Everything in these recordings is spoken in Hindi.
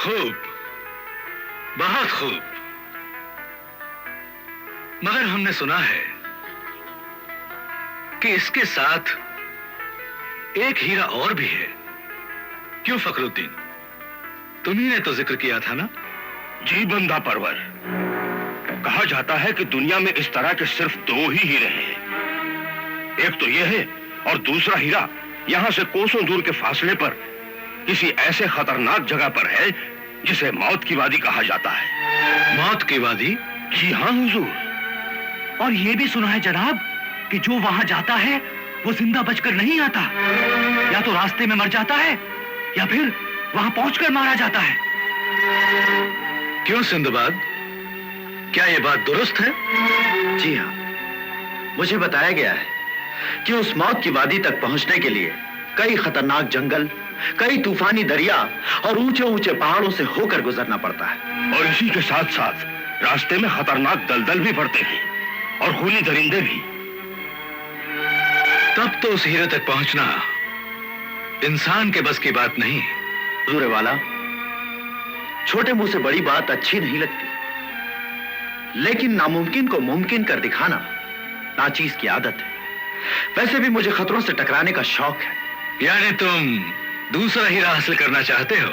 खूब, बहुत खूब। मगर हमने सुना है कि इसके साथ एक हीरा और भी है। क्यों फखरुद्दीन, तुम्ही ने तो जिक्र किया था ना? जी बंदा परवर, कहा जाता है कि दुनिया में इस तरह के सिर्फ 2 ही हीरे हैं। एक तो यह है और दूसरा हीरा यहां से कोसों दूर के फासले पर किसी ऐसे खतरनाक जगह पर है जिसे मौत की वादी कहा जाता है। मौत की वादी? जी हाँ हुजूर। और यह भी सुना है जनाब कि जो वहां जाता है वो जिंदा बचकर नहीं आता, या तो रास्ते में मर जाता है या फिर वहां पहुंचकर मारा जाता है। क्यों सिंदबाद, क्या यह बात दुरुस्त है? जी हाँ, मुझे बताया गया है कि उस मौत की वादी तक पहुंचने के लिए कई खतरनाक जंगल, कई तूफानी दरिया और ऊंचे ऊंचे पहाड़ों से होकर गुजरना पड़ता है। और इसी के साथ साथ रास्ते में खतरनाक दलदल भी पड़ते हैं और खूनी दरिंदे भी। तब तो उस हीरे तक पहुंचना इंसान के बस की बात नहीं। हुजूर वाला, छोटे मुंह से बड़ी बात अच्छी नहीं लगती, लेकिन नामुमकिन को मुमकिन कर दिखाना नाचीज की आदत है। वैसे भी मुझे खतरों से टकराने का शौक है। यानी तुम दूसरा हीरा हासिल करना चाहते हो?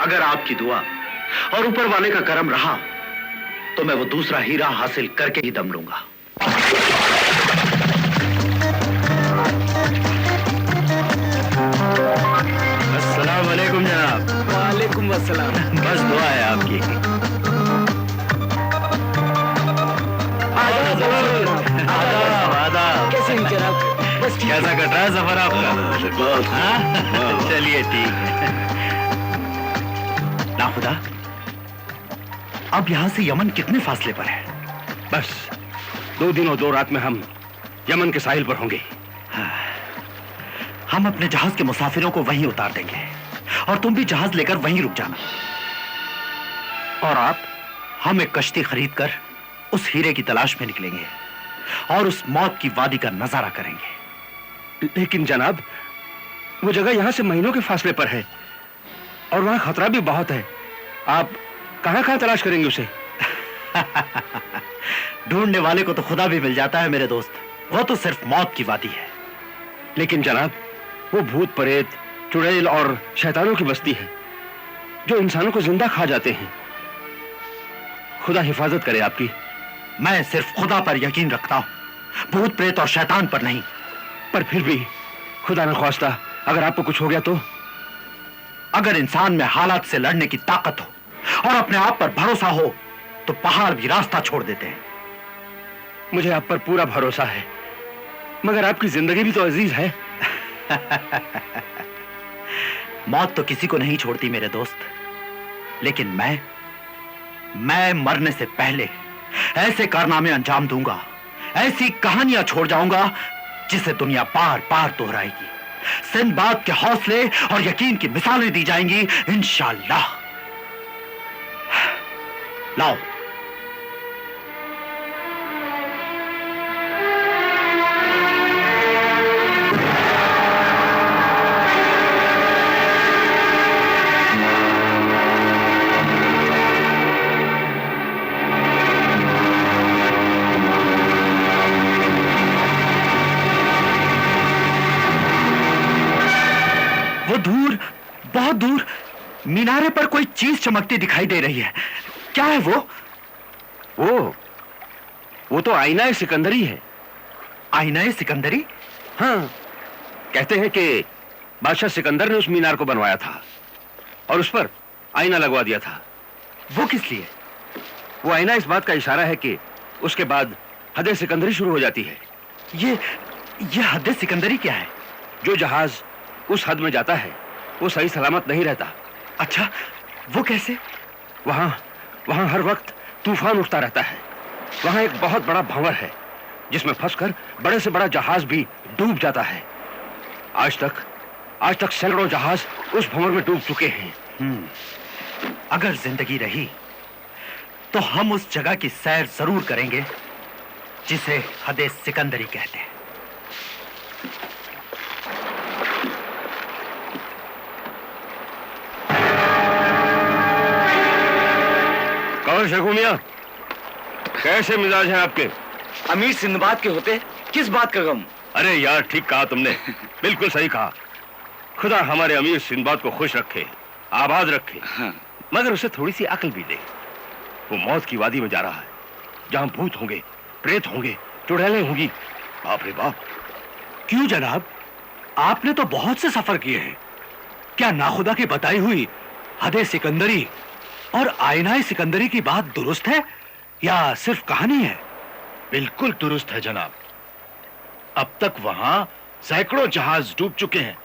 अगर आपकी दुआ और ऊपर वाले का करम रहा तो मैं वो दूसरा हीरा हासिल करके ही दम लूंगा। अस्सलाम वालेकुम जनाब। वालेकुम अस्सलाम। बस दुआ है आपकी। आदाब। कैसे हैं जनाब? बस ठीक कैसा कट रहा है सफर आपका? हाँ? चलिए ठीक है। ना खुदा, अब यहां से यमन कितने फासले पर है? बस 2 दिन और 2 रात में हम यमन के साहिल पर होंगे। हम अपने जहाज के मुसाफिरों को वहीं उतार देंगे और तुम भी जहाज लेकर वहीं रुक जाना। और आप? हम एक कश्ती खरीदकर उस हीरे की तलाश में निकलेंगे और उस मौत की वादी का नजारा करेंगे। लेकिन जनाब, वो जगह यहां से महीनों के फासले पर है और वहां खतरा भी बहुत है। आप कहां तलाश करेंगे उसे? ढूंढने वाले को तो खुदा भी मिल जाता है मेरे दोस्त। वो तो सिर्फ मौत की वादी है। लेकिन जनाब, वो भूत प्रेत, चुड़ैल और शैतानों की बस्ती है जो इंसानों को जिंदा खा जाते हैं। खुदा हिफाजत करे आपकी। मैं सिर्फ खुदा पर यकीन रखता हूं, भूत प्रेत और शैतान पर नहीं। पर फिर भी खुदा न ख्वास्ता अगर आपको कुछ हो गया तो? अगर इंसान में हालात से लड़ने की ताकत हो और अपने आप पर भरोसा हो तो पहाड़ भी रास्ता छोड़ देते हैं। मुझे आप पर पूरा भरोसा है, मगर आपकी जिंदगी भी तो अजीज है। मौत तो किसी को नहीं छोड़ती मेरे दोस्त, लेकिन मैं मरने से पहले ऐसे कारनामे अंजाम दूंगा, ऐसी कहानियां छोड़ जाऊंगा जिसे दुनिया बार बार दोहराएगी। सिंदबाद के हौसले और यकीन की मिसालें दी जाएंगी इंशाअल्लाह। लाओ। वो दूर, बहुत दूर मीनारे पर कोई चीज चमकती दिखाई दे रही है। क्या है वो? वो तो आईना सिकंदरी है। आईना सिकंदरी? हाँ, कहते हैं कि बादशाह सिकंदर ने उस मीनार को बनवाया था और उस पर आईना लगवा दिया था। वो किस लिए? वो आईना इस बात का इशारा है कि उसके बाद हद सिकंदरी शुरू हो जाती है। ये हद सिकंदरी क्या है? जो जहाज उस हद में जाता है वो सही सलामत नहीं रहता। अच्छा, वो कैसे? वहां हर वक्त तूफान उठता रहता है। वहां एक बहुत बड़ा भंवर है जिसमें फंसकर बड़े से बड़ा जहाज भी डूब जाता है। आज तक सैकड़ों जहाज उस भंवर में डूब चुके हैं। अगर जिंदगी रही तो हम उस जगह की सैर जरूर करेंगे जिसे हद सिकंदरी कहते हैं। और शकुनिया, कैसे मिजाज हैं आपके? अमीर सिंदबाद के होते किस बात का गम? अरे यार, ठीक कहा तुमने, बिल्कुल सही कहा। खुदा हमारे अमीर सिंदबाद को खुश रखे, आबाद रखे। हाँ। मगर उसे थोड़ी सी अकल भी दे। वो मौत की वादी में जा रहा है, जहां भूत होंगे, प्रेत होंगे, चुड़ैलें होंगी। बाप रे बाप। क्यों जनाब, आपने तो बहुत से सफर किए हैं। क्या नाखुदा की बताई हुई हदे सिकंदरी और आईनाए सिकंदरी की बात दुरुस्त है या सिर्फ कहानी है? बिल्कुल दुरुस्त है जनाब। अब तक वहां सैकड़ों जहाज डूब चुके हैं।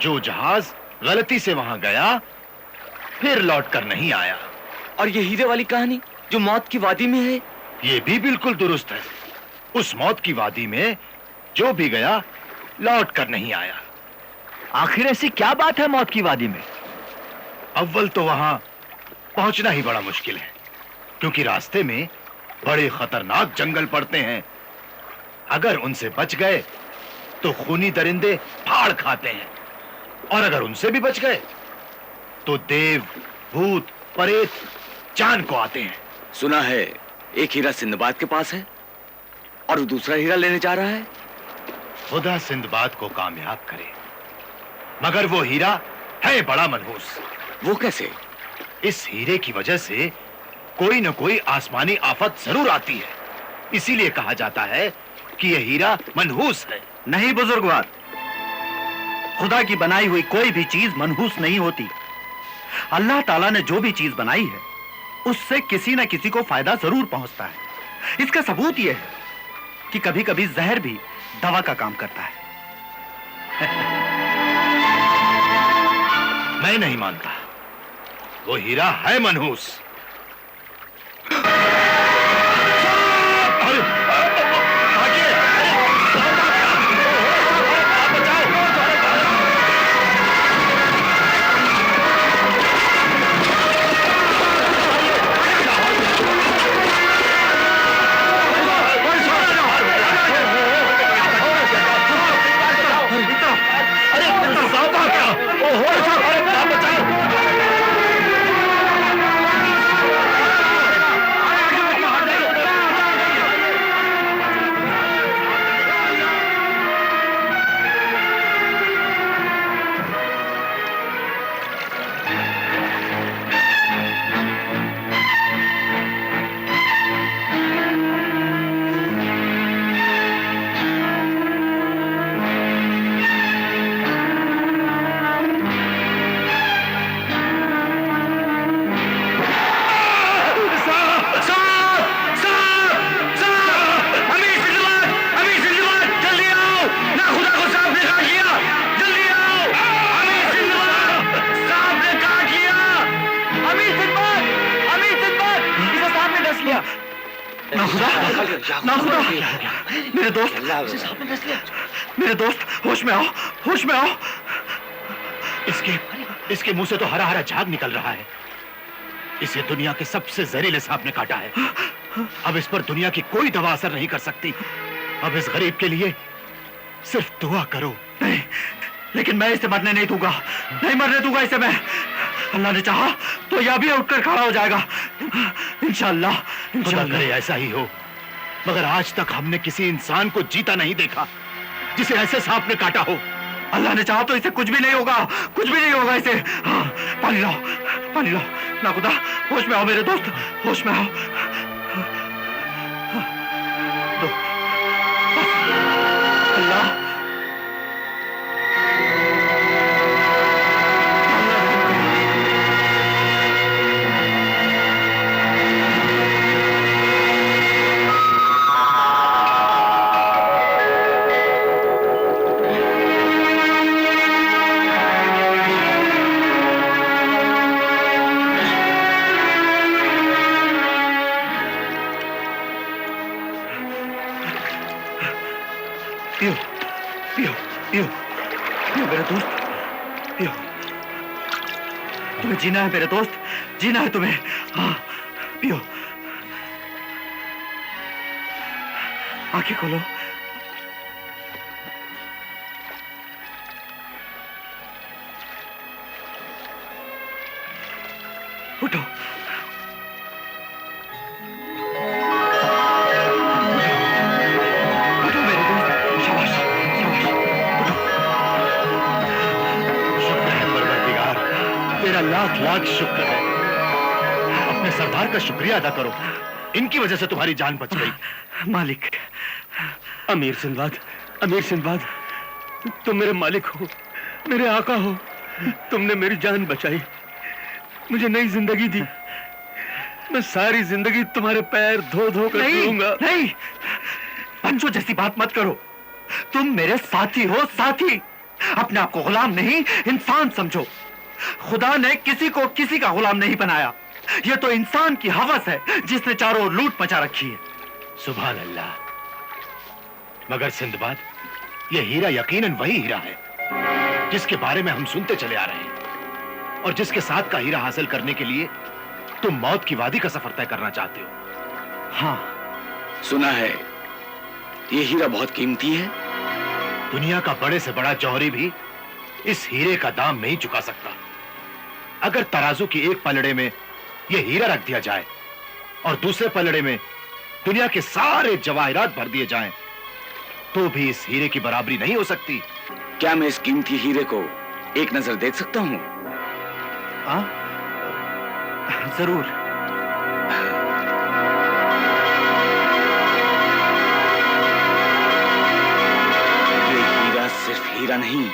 जो जहाज गलती से वहां गया, फिर लौटकर नहीं आया। और ये हीरे वाली कहानी जो मौत की वादी में है? ये भी बिल्कुल दुरुस्त है। उस मौत की वादी में जो भी गया, लौटकर नहीं आया। आखिर ऐसी क्या बात है मौत की वादी में? अव्वल तो वहां पहुंचना ही बड़ा मुश्किल है, क्योंकि रास्ते में बड़े खतरनाक जंगल पड़ते हैं। अगर उनसे बच गए तो खूनी दरिंदे फाड़ खाते हैं, और अगर उनसे भी बच गए तो देव, भूत, प्रेत जान को आते हैं। सुना है एक हीरा सिंदबाद के पास है और वो दूसरा हीरा लेने जा रहा है। खुदा सिंदबाद को कामयाब करे, मगर वो हीरा है बड़ा मनहूस। वो कैसे? इस हीरे की वजह से कोई न कोई आसमानी आफत जरूर आती है। इसीलिए कहा जाता है कि यह हीरा मनहूस है। नहीं बुजुर्गवार, खुदा की बनाई हुई कोई भी चीज मनहूस नहीं होती। अल्लाह ताला ने जो भी चीज बनाई है, उससे किसी न किसी को फायदा जरूर पहुंचता है। इसका सबूत यह है कि कभी कभी जहर भी दवा का काम करता है। मैं नहीं मानता, वो हीरा है मनहूस। मेरे दोस्त, होश में आओ, होश में आओ। इसके मुंह से तो हरा हरा झाग निकल रहा है। इसे दुनिया के सबसे जहरीले सांप ने काटा है। अब इस पर दुनिया की कोई दवा असर नहीं कर सकती। अब इस गरीब के लिए सिर्फ दुआ करो। नहीं, लेकिन मैं इसे मरने नहीं दूंगा, नहीं मरने दूंगा इसे मैं। अल्लाह ने चाहा तो यह भी उठकर खड़ा हो जाएगा, इंशाअल्लाह। खुदा करे ऐसा ही हो। मगर आज तक हमने किसी इंसान को जीता नहीं देखा जिसे ऐसे सांप ने काटा हो। अल्लाह ने चाहा तो इसे कुछ भी नहीं होगा, कुछ भी नहीं होगा इसे। हाँ, पानी लाओ, पानी लाओ। ना खुदा, होश में आओ मेरे दोस्त, होश में आओ। दो। अल्लाह, पियो, पियो, पियो, पियो मेरे दोस्त, पियो। तुम्हें जीना है मेरे दोस्त, जीना है तुम्हें। हाँ, पियो। आंखें खोलो। उठो, तेरा लाख लाख शुक्र है। अपने सरदार का शुक्रिया अदा करो, इनकी वजह से तुम्हारी जान बच गई। मालिक, अमीर सिंदबाद, तुम मेरे मालिक हो, मेरे आका हो। तुमने मेरी जान बचाई, मुझे नई जिंदगी दी। मैं सारी जिंदगी तुम्हारे पैर धो धो कर पीऊंगा। नहीं, बच्चों जैसी बात मत करो। तुम मेरे साथी हो, साथी। अपने आप को गुलाम नहीं, इंसान समझो। खुदा ने किसी को किसी का गुलाम नहीं बनाया। यह तो इंसान की हवस है जिसने चारों ओर लूट मचा रखी है। सुभान अल्लाह। मगर सिंदबाद, यह हीरा यकीनन वही हीरा है जिसके बारे में हम सुनते चले आ रहे हैं, और जिसके साथ का हीरा हासिल करने के लिए तुम मौत की वादी का सफर तय करना चाहते हो। हाँ, सुना है ये हीरा बहुत कीमती है। दुनिया का बड़े से बड़ा जौहरी भी इस हीरे का दाम नहीं चुका सकता। अगर तराजू की एक पलड़े में यह हीरा रख दिया जाए और दूसरे पलड़े में दुनिया के सारे जवाहिरात भर दिए जाएं, तो भी इस हीरे की बराबरी नहीं हो सकती। क्या मैं इस कीमती हीरे को एक नजर देख सकता हूं? जरूर। ये हीरा सिर्फ हीरा नहीं,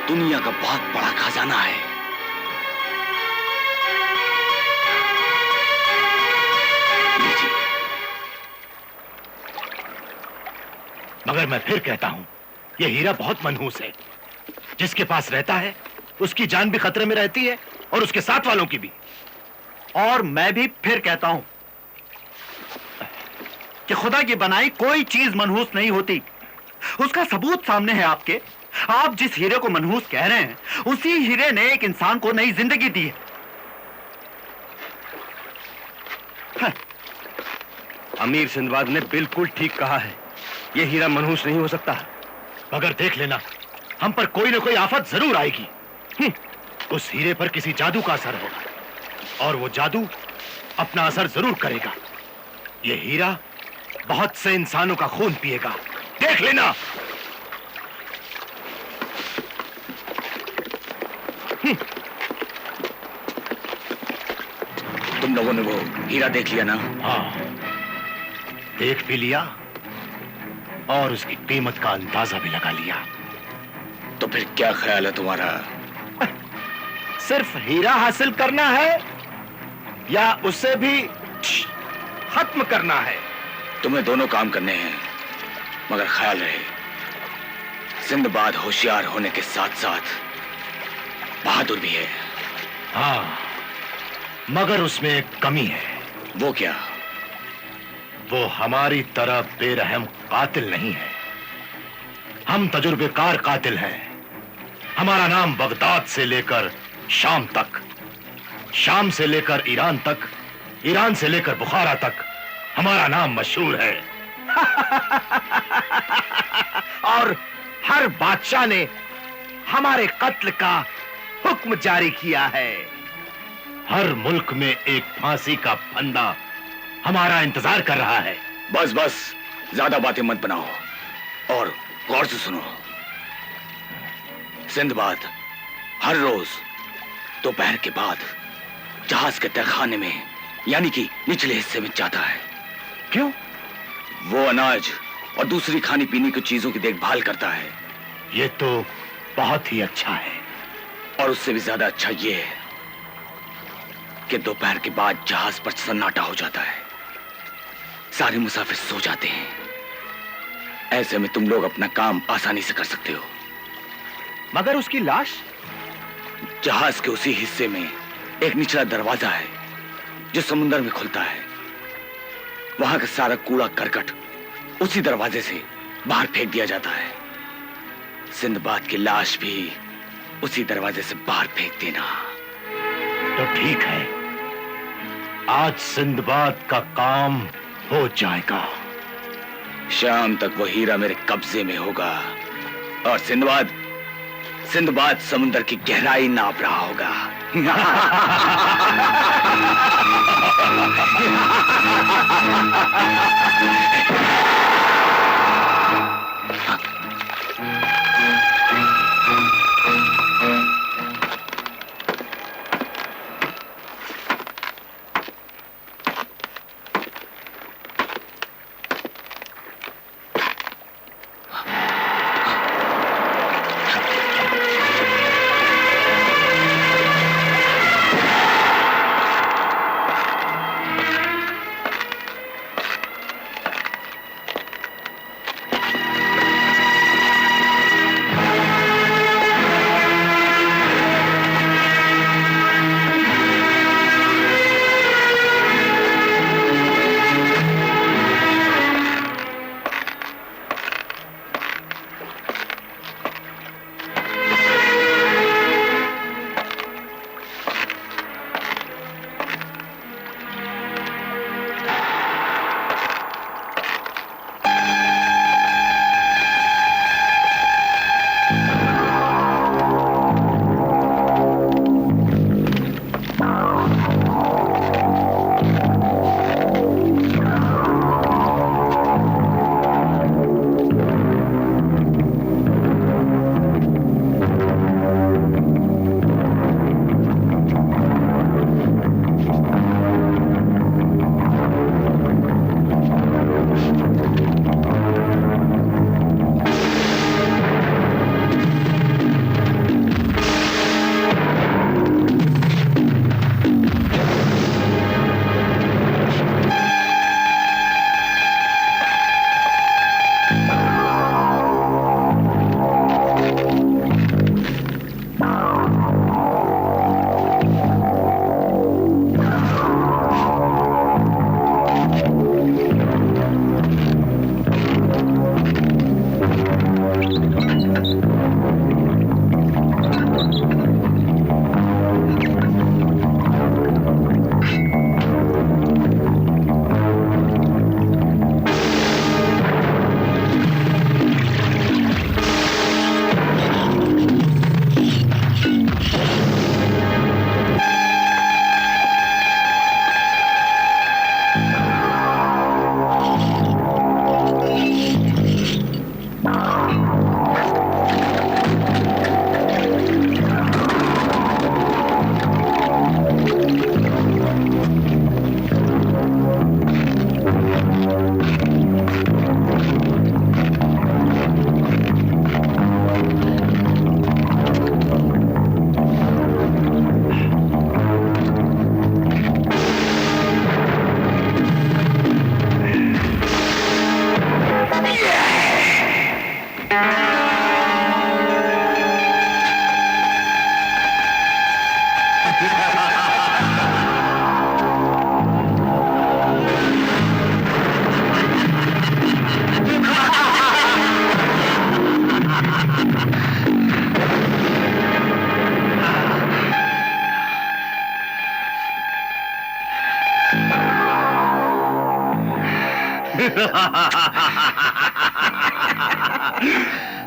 दुनिया का बहुत बड़ा खजाना है। लीजिए। मगर मैं फिर कहता हूं, यह हीरा बहुत मनहूस है। जिसके पास रहता है उसकी जान भी खतरे में रहती है और उसके साथ वालों की भी। और मैं भी फिर कहता हूं कि खुदा की बनाई कोई चीज मनहूस नहीं होती। उसका सबूत सामने है आपके। आप जिस हीरे को मनहूस कह रहे हैं, उसी हीरे ने एक इंसान को नई जिंदगी दी है। अमीर सिंदबाद ने बिल्कुल ठीक कहा है, यह हीरा मनहूस नहीं हो सकता। मगर देख लेना, हम पर कोई ना कोई आफत जरूर आएगी। उस हीरे पर किसी जादू का असर होगा और वो जादू अपना असर जरूर करेगा। ये हीरा बहुत से इंसानों का खून पिएगा, देख लेना। तुम लोगों ने वो हीरा देख लिया ना? हाँ, देख भी लिया और उसकी कीमत का अंदाजा भी लगा लिया। तो फिर क्या ख्याल है तुम्हारा? सिर्फ हीरा हासिल करना है या उसे भी खत्म करना है? तुम्हें दोनों काम करने हैं, मगर ख्याल रहे, सिंदबाद होशियार होने के साथ साथ बहादुर भी है। हाँ, मगर उसमें एक कमी है। वो क्या? वो हमारी तरह बेरहम कातिल नहीं है। हम तजुर्बेकार कातिल हैं। हमारा नाम बगदाद से लेकर शाम तक, शाम से लेकर ईरान तक, ईरान से लेकर बुखारा तक हमारा नाम मशहूर है। और हर बादशाह ने हमारे कत्ल का हुक्म जारी किया है। हर मुल्क में एक फांसी का फंदा हमारा इंतजार कर रहा है। बस बस, ज्यादा बातें मत बनाओ और गौर से सुनो। सिंदबाद हर रोज दोपहर के बाद जहाज के तहखाने में, यानी कि निचले हिस्से में जाता है। क्यों? वो अनाज और दूसरी खाने पीने की चीजों की देखभाल करता है। ये तो बहुत ही अच्छा है। और उससे भी ज्यादा अच्छा ये है कि दोपहर के बाद जहाज पर सन्नाटा हो जाता है, सारे मुसाफिर सो जाते हैं। ऐसे में तुम लोग अपना काम आसानी से कर सकते हो। मगर उसकी लाश? जहाज के उसी हिस्से में एक निचला दरवाजा है जो समुद्र में खुलता है। वहां का सारा कूड़ा करकट उसी दरवाजे से बाहर फेंक दिया जाता है। सिंदबाद की लाश भी उसी दरवाजे से बाहर फेंक देना। तो ठीक है, आज सिंदबाद का काम हो जाएगा। शाम तक वो हीरा मेरे कब्जे में होगा और सिंदबाद समुद्र की गहराई नाप रहा होगा।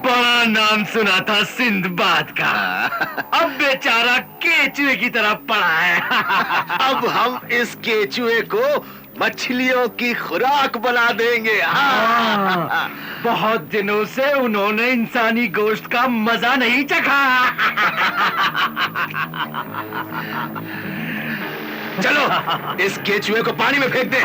बड़ा नाम सुना था सिंदबाद का, अब बेचारा केचुए की तरह पड़ा है। अब हम इस केचुए को मछलियों की खुराक बना देंगे। हाँ, बहुत दिनों से उन्होंने इंसानी गोश्त का मजा नहीं चखा। चलो इस केचुए को पानी में फेंक दे।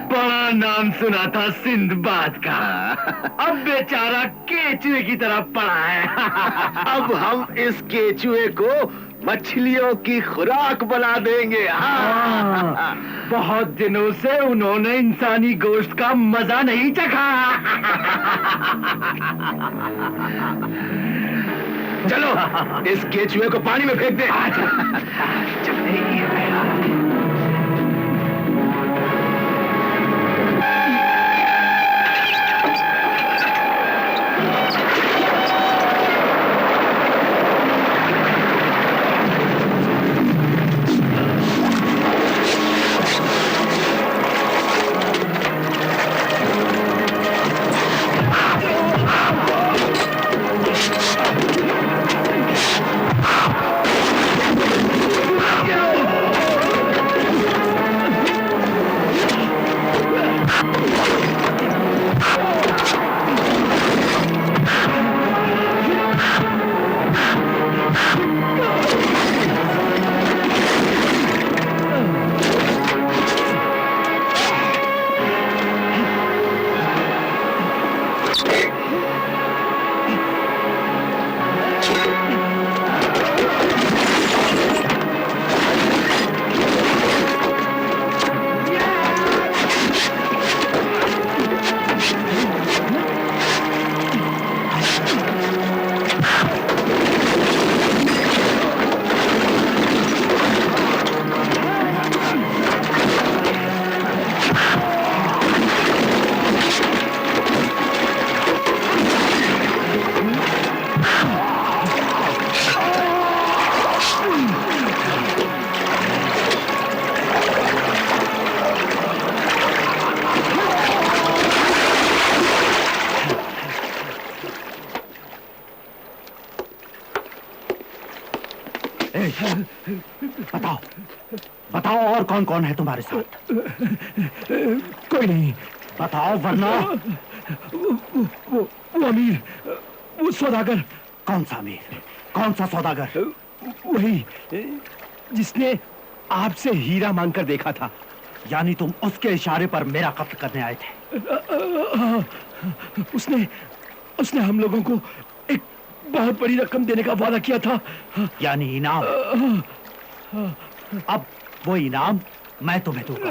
बड़ा नाम सुना था सिंदबाद का, अब बेचारा केचुए की तरह पड़ा है। अब हम इस केचुए को मछलियों की खुराक बना देंगे। हाँ, बहुत दिनों से उन्होंने इंसानी गोश्त का मजा नहीं चखा। चलो इस केचुए को पानी में फेंक दे। बताओ बताओ, और कौन कौन है तुम्हारे साथ? कोई नहीं। बताओ वरना। वो अमीर, वो सौदागर। कौन सा अमीर? कौन सा सौदागर? वही जिसने आपसे हीरा मांगकर देखा था। यानी तुम उसके इशारे पर मेरा कत्ल करने आए थे? उसने हम लोगों को एक बहुत बड़ी रकम देने का वादा किया था। यानी इनाम? अब वो इनाम मैं तुम्हें दूंगा।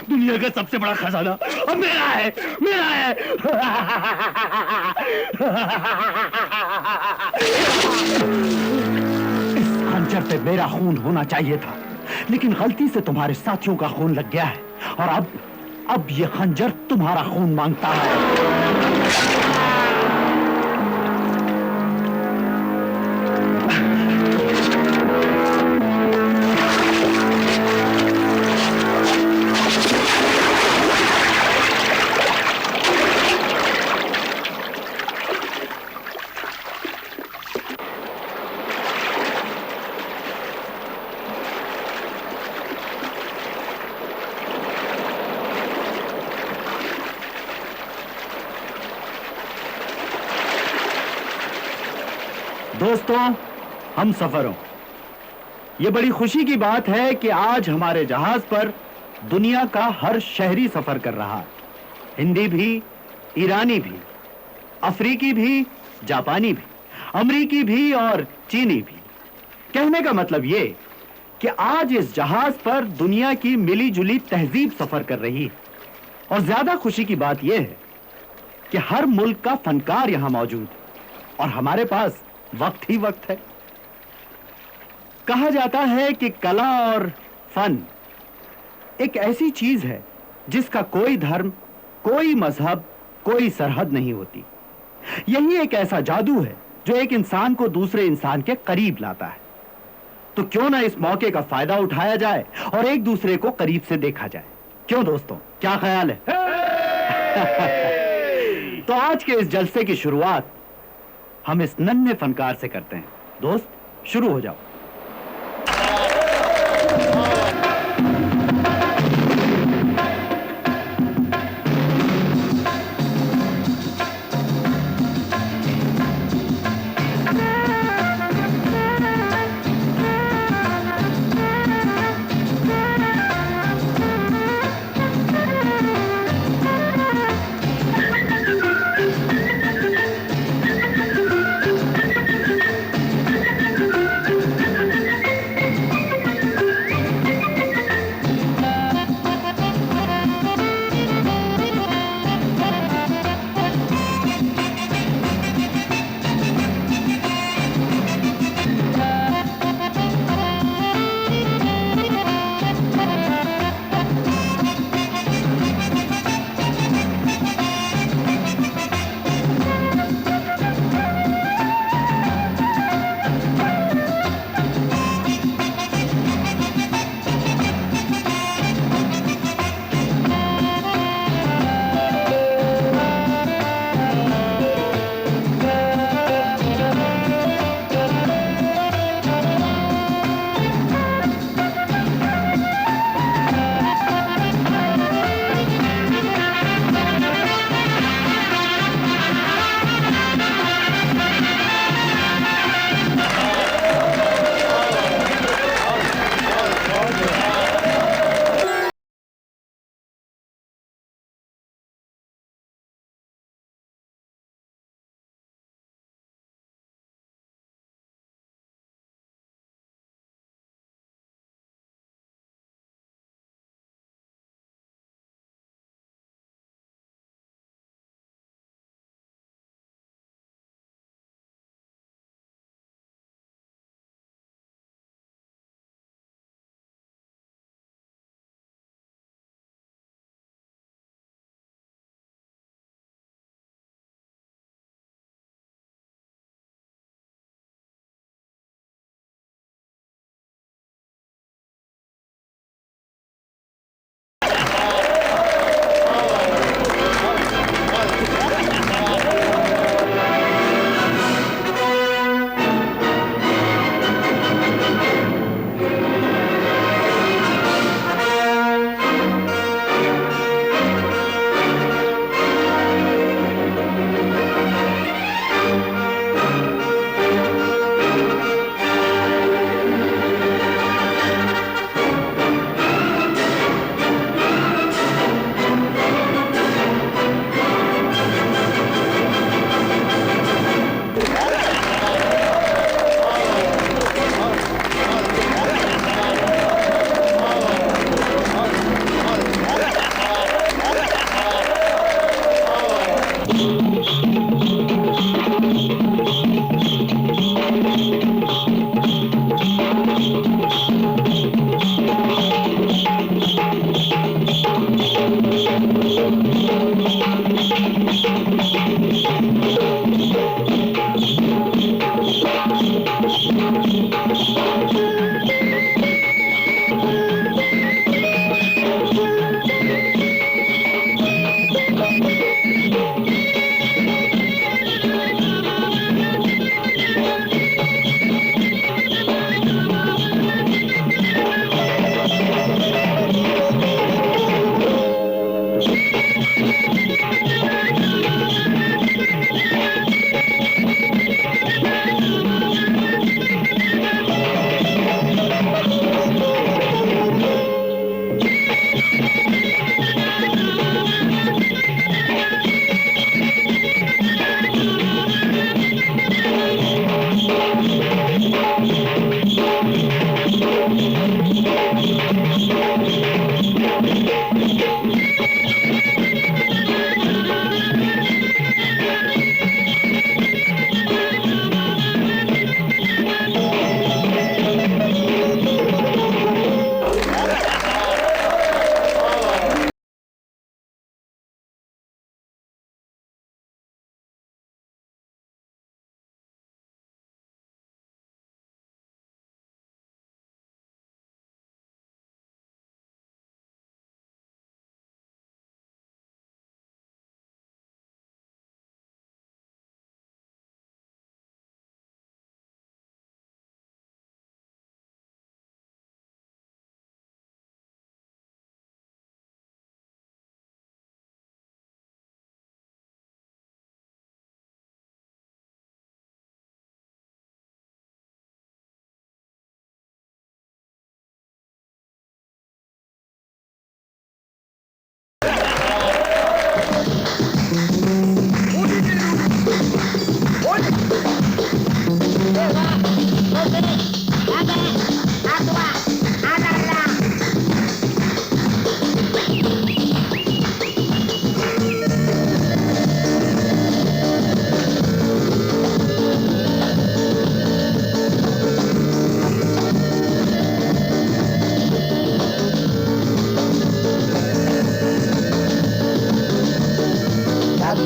दुनिया का सबसे बड़ा खजाना अब मेरा है, मेरा है। इस खंजर पे मेरा खून होना चाहिए था, लेकिन गलती से तुम्हारे साथियों का खून लग गया है और अब ये खंजर तुम्हारा खून मांगता है। दोस्तों, हम सफरों, ये बड़ी खुशी की बात है कि आज हमारे जहाज पर दुनिया का हर शहरी सफर कर रहा है। हिंदी भी, ईरानी भी, अफ्रीकी भी, जापानी भी, अमरीकी भी और चीनी भी। कहने का मतलब ये कि आज इस जहाज पर दुनिया की मिली जुली तहजीब सफर कर रही है। और ज्यादा खुशी की बात यह है कि हर मुल्क का फनकार यहां मौजूद है और हमारे पास वक्त ही वक्त है। कहा जाता है कि कला और फन एक ऐसी चीज है जिसका कोई धर्म, कोई मजहब, कोई सरहद नहीं होती। यही एक ऐसा जादू है जो एक इंसान को दूसरे इंसान के करीब लाता है। तो क्यों ना इस मौके का फायदा उठाया जाए और एक दूसरे को करीब से देखा जाए। क्यों दोस्तों, क्या ख्याल है? तो आज के इस जलसे की शुरुआत हम इस नन्हे फनकार से करते हैं। दोस्त, शुरू हो जाओ।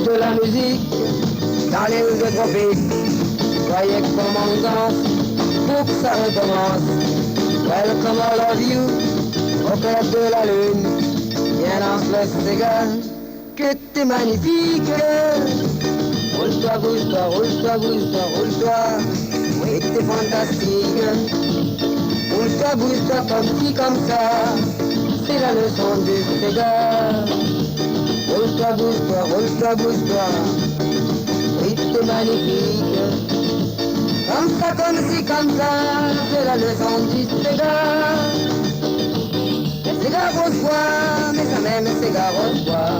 De la musique dans les rues de tropiques. Croyez que comme on danse, pour que ça recommence. Welcome all of you, au cœur de la lune. Viens danse le cigare, que t'es magnifique. Roule-toi, bouge-toi, roule-toi, bouge-toi, roule-toi. Oui, t'es fantastique. Roule-toi, bouge-toi comme ci, comme ça. C'est la leçon du cigare. Roule-toi, bouge-toi, roule-toi, bouge-toi. Oui, t'es magnifique. Comme ça, comme ci, comme ça, c'est la leçon du cigare. Le cigare au bois, mais ça même le cigare au bois.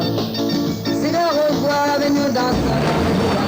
Cigare au bois, venez danser dans le bois.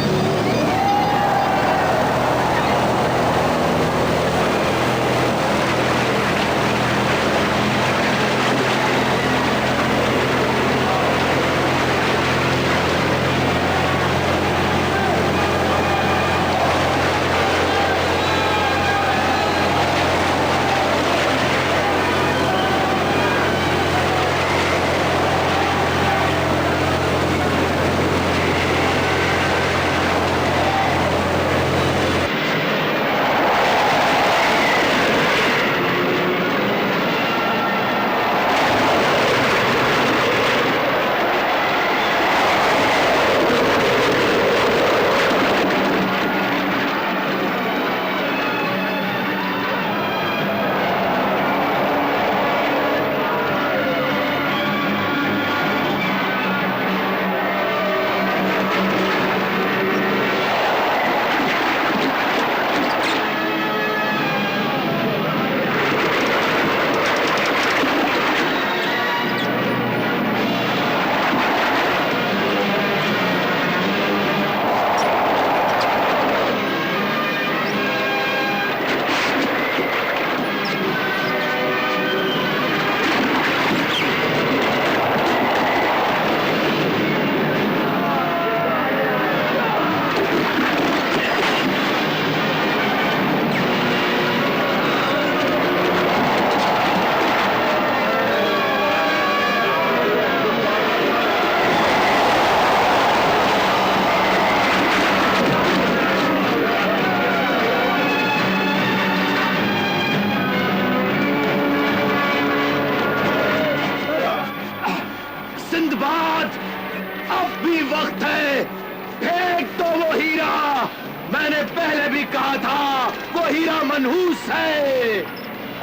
हीरा मनहूस है।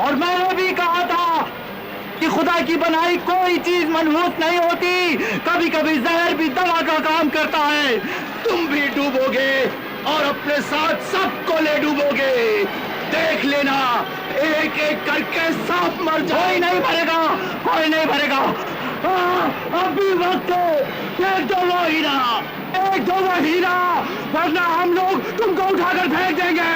और मैंने भी कहा था कि खुदा की बनाई कोई चीज मनहूस नहीं होती, कभी कभी जहर भी दवा का काम करता है। तुम भी डूबोगे और अपने साथ सबको ले डूबोगे। देख लेना, एक एक करके सब मर जाए। कोई नहीं मरेगा, कोई नहीं मरेगा। अभी वक्त है, एक दो वो हीरा, एक दो वो हीरा, वरना हम लोग तुमको उठाकर फेंक देंगे।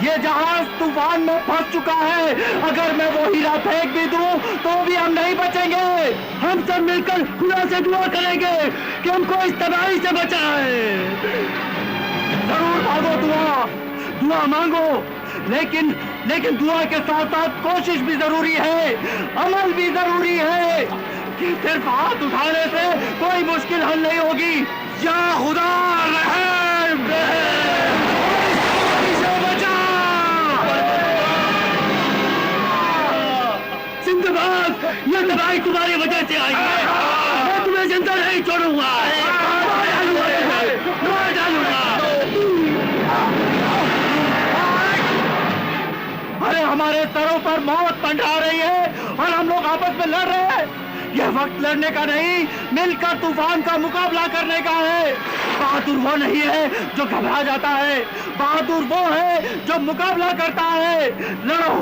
ये जहाज तूफान में फंस चुका है, अगर मैं वो हीरा फेंक भी दूं तो भी हम नहीं बचेंगे। हम सब मिलकर खुदा से दुआ करेंगे कि हमको इस तबाही से बचाए। जरूर मांगो दुआ, दुआ मांगो, लेकिन दुआ के साथ साथ कोशिश भी जरूरी है, अमल भी जरूरी है, कि सिर्फ हाथ उठाने से कोई मुश्किल हल नहीं होगी। या खुदा रहम से बचा। जिंदाबाद, ये तबाही तुम्हारी वजह से आई है, मैं तुम्हें जिंदा नहीं छोड़ूंगा, मार डालूंगा। अरे हमारे सरों पर मौत मंडरा रही है और हम लोग आपस में लड़ रहे हैं। यह वक्त लड़ने का नहीं, मिलकर तूफान का मुकाबला करने का है। बहादुर वो नहीं है जो घबरा जाता है, बहादुर वो है जो मुकाबला करता है। लड़ो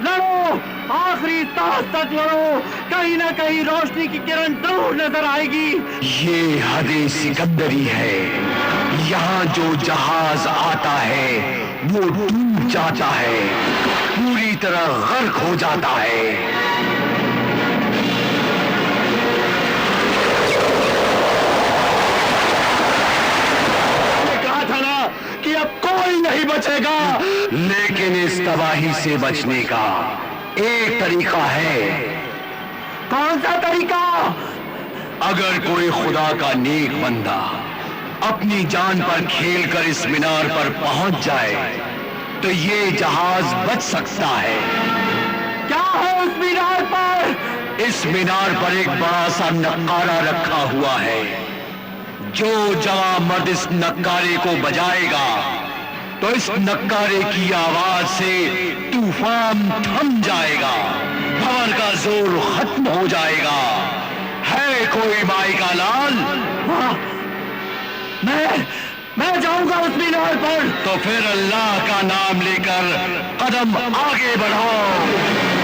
लड़ो, आखिरी सांस तक लड़ो, कहीं ना कहीं रोशनी की किरण जरूर नजर आएगी। ये हदे सिकंदरी है। यहाँ जो जहाज आता है वो डूब जाता है, पूरी तरह गर्क हो जाता है। कि अब कोई नहीं बचेगा, लेकिन इस तबाही से बचने का एक तरीका है। कौन सा तरीका? अगर कोई खुदा का नेक बंदा अपनी जान पर खेलकर इस मीनार पर पहुंच जाए तो ये जहाज बच सकता है। क्या है उस मीनार पर? इस मीनार पर एक बड़ा सा नक्कारा रखा हुआ है। जो जवां मर्द इस नक्कारे को बजाएगा तो इस नक्कारे की आवाज से तूफान थम जाएगा, भंवर का जोर खत्म हो जाएगा। है कोई माई का लाल? हाँ, मैं जाऊंगा उस मीनार पर। तो फिर अल्लाह का नाम लेकर कदम आगे बढ़ाओ।